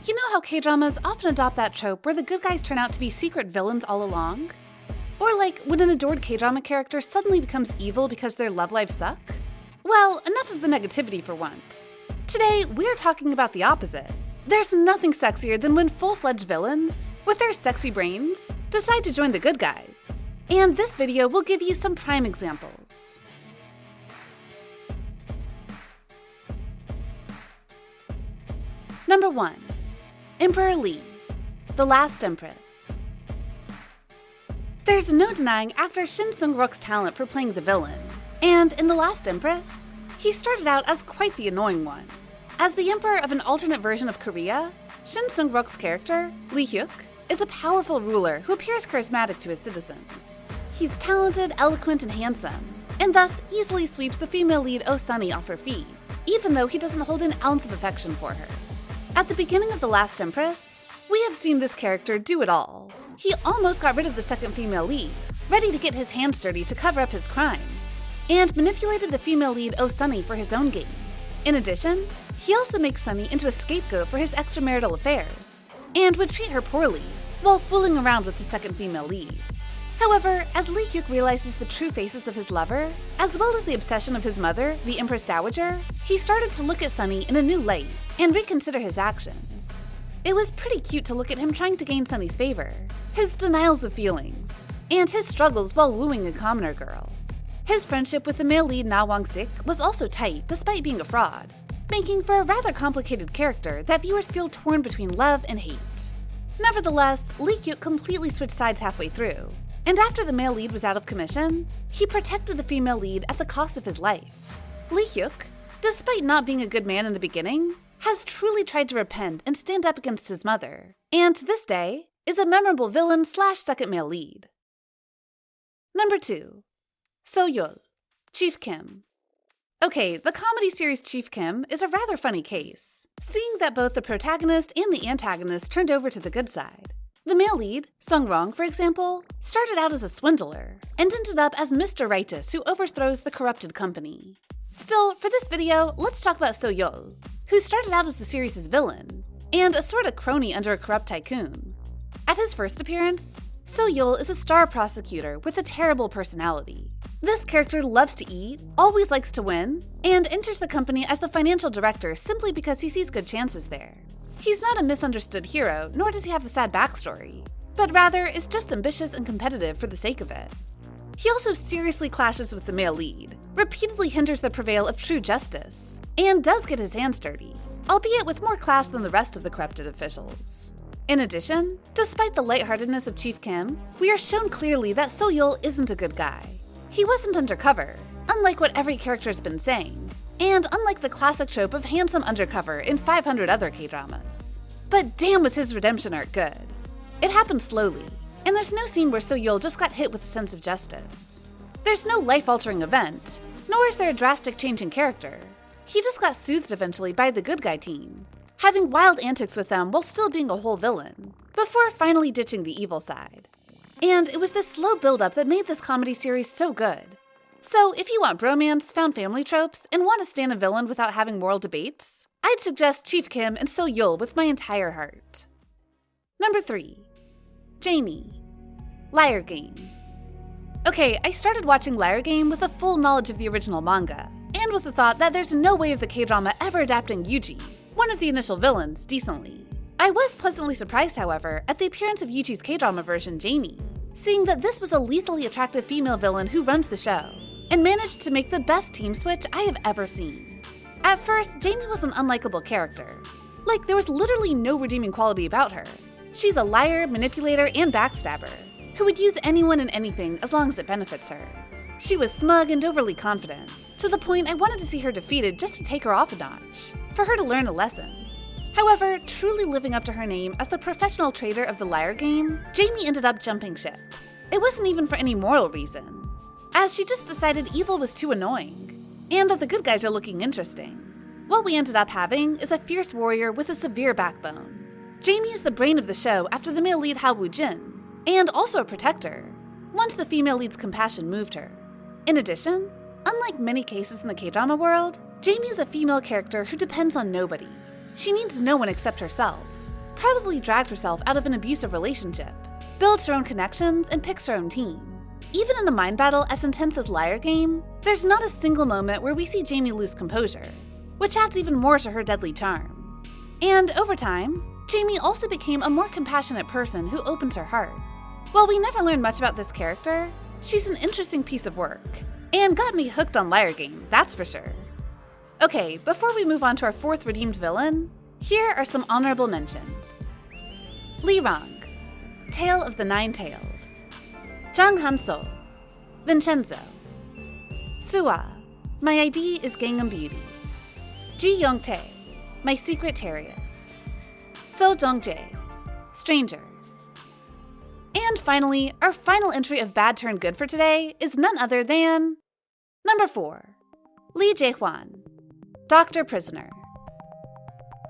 You know how K-dramas often adopt that trope where the good guys turn out to be secret villains all along? Or like when an adored K-drama character suddenly becomes evil because their love lives suck? Well, enough of the negativity for once. Today, we're talking about the opposite. There's nothing sexier than when full-fledged villains, with their sexy brains, decide to join the good guys. And this video will give you some prime examples. Number 1. Emperor Lee, the Last Empress. There's no denying actor Shin Seung-ruk's talent for playing the villain, and in The Last Empress, he started out as quite the annoying one. As the emperor of an alternate version of Korea, Shin Seung-ruk's character, Lee Hyuk, is a powerful ruler who appears charismatic to his citizens. He's talented, eloquent, and handsome, and thus easily sweeps the female lead Oh Sunny off her feet, even though he doesn't hold an ounce of affection for her. At the beginning of The Last Empress, we have seen this character do it all. He almost got rid of the second female lead, ready to get his hands dirty to cover up his crimes, and manipulated the female lead Oh Sunny for his own gain. In addition, he also makes Sunny into a scapegoat for his extramarital affairs, and would treat her poorly, while fooling around with the second female lead. However, as Lee Hyuk realizes the true faces of his lover, as well as the obsession of his mother, the Empress Dowager, he started to look at Sunny in a new light and reconsider his actions. It was pretty cute to look at him trying to gain Sunny's favor, his denials of feelings, and his struggles while wooing a commoner girl. His friendship with the male lead Na Wong-sik was also tight despite being a fraud, making for a rather complicated character that viewers feel torn between love and hate. Nevertheless, Lee Hyuk completely switched sides halfway through, and after the male lead was out of commission, he protected the female lead at the cost of his life. Lee Hyuk, despite not being a good man in the beginning, has truly tried to repent and stand up against his mother, and to this day, is a memorable villain / second male lead. Number 2. So-yeol, Chief Kim. Okay, the comedy series Chief Kim is a rather funny case, seeing that both the protagonist and the antagonist turned over to the good side. The male lead, Sung-rong, for example, started out as a swindler, and ended up as Mr. Righteous who overthrows the corrupted company. Still, for this video, let's talk about So-yeol, who started out as the series' villain, and a sort of crony under a corrupt tycoon. At his first appearance, So-yeol is a star prosecutor with a terrible personality. This character loves to eat, always likes to win, and enters the company as the financial director simply because he sees good chances there. He's not a misunderstood hero, nor does he have a sad backstory, but rather is just ambitious and competitive for the sake of it. He also seriously clashes with the male lead, repeatedly hinders the prevail of true justice, and does get his hands dirty, albeit with more class than the rest of the corrupted officials. In addition, despite the lightheartedness of Chief Kim, we are shown clearly that So-yeol isn't a good guy. He wasn't undercover, unlike what every character has been saying, and unlike the classic trope of handsome undercover in 500 other K-dramas. But damn was his redemption arc good. It happened slowly, and there's no scene where So-yeol just got hit with a sense of justice. There's no life-altering event, nor is there a drastic change in character. He just got soothed eventually by the good guy team, having wild antics with them while still being a whole villain, before finally ditching the evil side. And it was this slow build-up that made this comedy series so good. So if you want bromance, found family tropes, and want to stand a villain without having moral debates, I'd suggest Chief Kim and So-yeol with my entire heart. Number 3. Jaime, Liar Game. Okay, I started watching Liar Game with a full knowledge of the original manga, and with the thought that there's no way of the K-drama ever adapting Yuji, one of the initial villains, decently. I was pleasantly surprised, however, at the appearance of Yuji's K-drama version, Jaime, seeing that this was a lethally attractive female villain who runs the show, and managed to make the best team switch I have ever seen. At first, Jaime was an unlikable character. Like, there was literally no redeeming quality about her. She's a liar, manipulator, and backstabber, who would use anyone and anything as long as it benefits her. She was smug and overly confident, to the point I wanted to see her defeated just to take her off a notch, for her to learn a lesson. However, truly living up to her name as the professional trader of the Liar Game, Jaime ended up jumping ship. It wasn't even for any moral reason, as she just decided evil was too annoying, and that the good guys are looking interesting. What we ended up having is a fierce warrior with a severe backbone. Jaime is the brain of the show after the male lead Ha Woo-jin, and also a protector, once the female lead's compassion moved her. In addition, unlike many cases in the K-drama world, Jaime is a female character who depends on nobody. She needs no one except herself, probably dragged herself out of an abusive relationship, builds her own connections, and picks her own team. Even in a mind battle as intense as Liar Game, there's not a single moment where we see Jaime lose composure, which adds even more to her deadly charm. And over time, Jaime also became a more compassionate person who opens her heart. While we never learn much about this character, she's an interesting piece of work, and got me hooked on Liar Game, that's for sure. Okay, before we move on to our fourth redeemed villain, here are some honorable mentions. Lee Rong, Tale of the Nine-Tailed. Jang Han-so, Vincenzo. Sua, My ID is Gangnam Beauty. Ji Young-tae, My Secret Terius. So Jong-jae, Stranger. And finally, our final entry of bad turned good for today is none other than number 4, Lee Jae Won, Dr. Prisoner.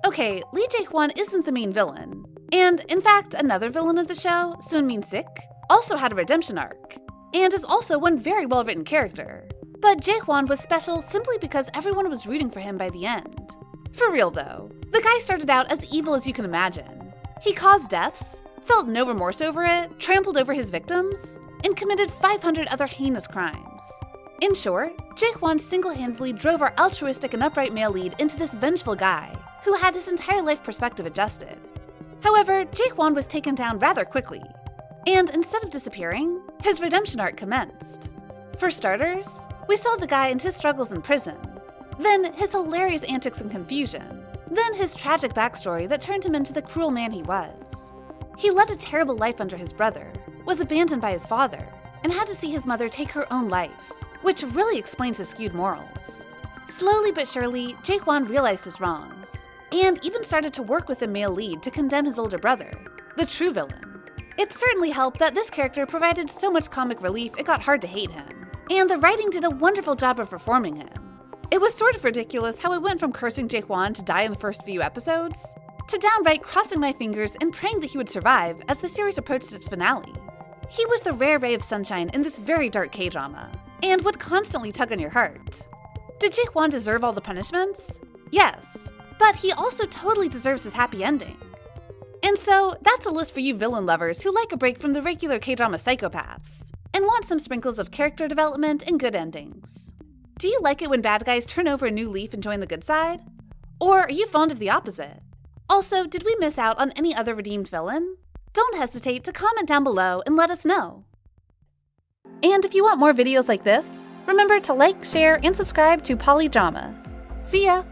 Okay, Lee Jae Won isn't the main villain, and in fact, another villain of the show, Sun Min-sik, also had a redemption arc, and is also one very well-written character. But Jae Won was special simply because everyone was rooting for him by the end. For real though, the guy started out as evil as you can imagine. He caused deaths, felt no remorse over it, trampled over his victims, and committed 500 other heinous crimes. In short, Jae Won single-handedly drove our altruistic and upright male lead into this vengeful guy, who had his entire life perspective adjusted. However, Jae Won was taken down rather quickly, and instead of disappearing, his redemption arc commenced. For starters, we saw the guy and his struggles in prison, then his hilarious antics and confusion, then his tragic backstory that turned him into the cruel man he was. He led a terrible life under his brother, was abandoned by his father, and had to see his mother take her own life, which really explains his skewed morals. Slowly but surely, Jae Won realized his wrongs, and even started to work with the male lead to condemn his older brother, the true villain. It certainly helped that this character provided so much comic relief it got hard to hate him, and the writing did a wonderful job of reforming him. It was sort of ridiculous how I went from cursing Jae Won to die in the first few episodes, to downright crossing my fingers and praying that he would survive as the series approached its finale. He was the rare ray of sunshine in this very dark K-drama, and would constantly tug on your heart. Did Jae Won deserve all the punishments? Yes, but he also totally deserves his happy ending. And so, that's a list for you villain lovers who like a break from the regular K-drama psychopaths, and want some sprinkles of character development and good endings. Do you like it when bad guys turn over a new leaf and join the good side? Or are you fond of the opposite? Also, did we miss out on any other redeemed villain? Don't hesitate to comment down below and let us know. And if you want more videos like this, remember to like, share, and subscribe to Kdrama. See ya!